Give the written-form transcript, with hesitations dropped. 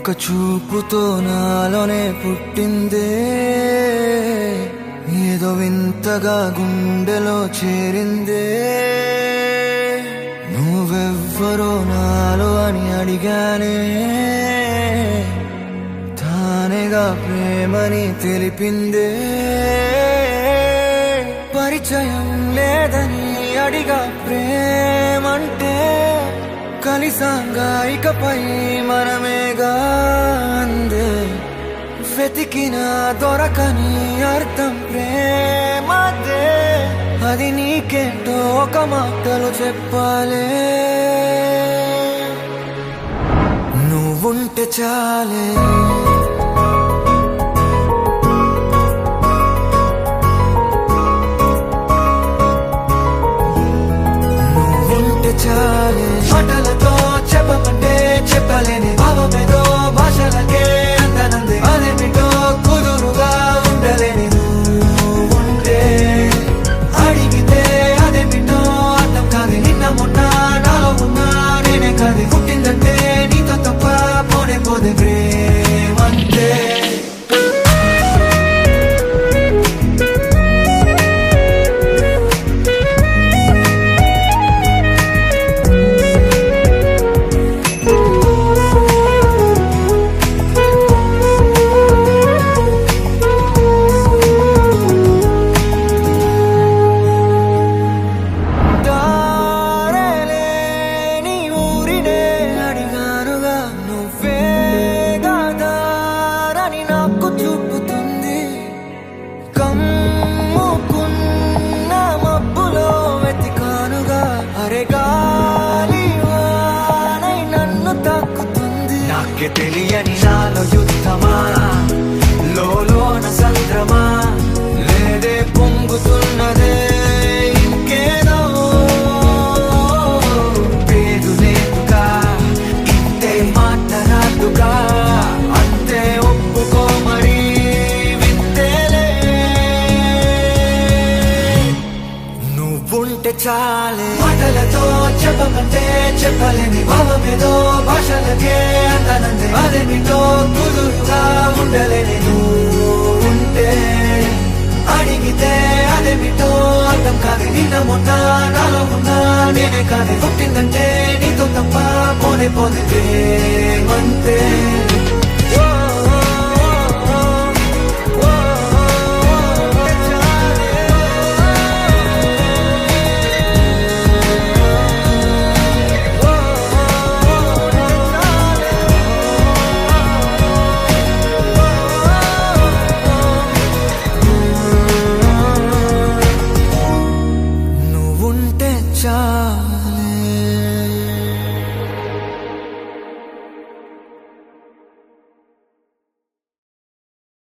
ఒక చూపుతో నాలోనే పుట్టిందే, ఏదో వింతగా గుండెలో చేరిందే. నువ్వెవ్వరో నాలో అని అడిగానే, తానేగా ప్రేమని తెలిపిందే. పరిచయం లేదని అడిగా ప్రేమంటే, కలిసాంగా ఇకపై మనమేగా అందే. వెతికిన దొరకని అర్థం ప్రేమదే, అది నీకేంటో ఒక మాటలు చెప్పాలే. నువ్వుంటే చాలే, చాలే. మాటలతో చెప్పమంటే చెప్పలేని భావమేదో భాషలకే అందనంది. అదేమిటో కుదురుగా ఉండలేని నువ్వుంటే, అడిగితే అదేమిటో అర్థం కాదు. నిన్న మొన్న నాలో ఉన్నా నేనే కాదు. పుట్టిందంటే నీతో తప్ప పోనే పోదే ప్రేమంతే. నాకే తెలియని నాలో యుద్ధమా, లోన సంద్రమా, లేదే పొంగుతున్నదే ఇంకేదో. పేరు లేదుగా, ఇంతే మాట్లాడుగా, అంతే ఒప్పుకో మరి వింతేలే. నువ్వుంటే చాలే. మాటలతో చెప్పమంటే చెప్పలేని భావమేదో భాషలకే అందనంది. అదేమిటో కుదురుగా ఉండలేని నువ్వుంటే, అడిగితే అదేమిటో అర్థం కాదు. నిన్న మొన్న నాలో ఉన్నా నేనే కాదు. పుట్టిందంటే నీతో తప్ప పోనే పోదే ప్రేమంతే.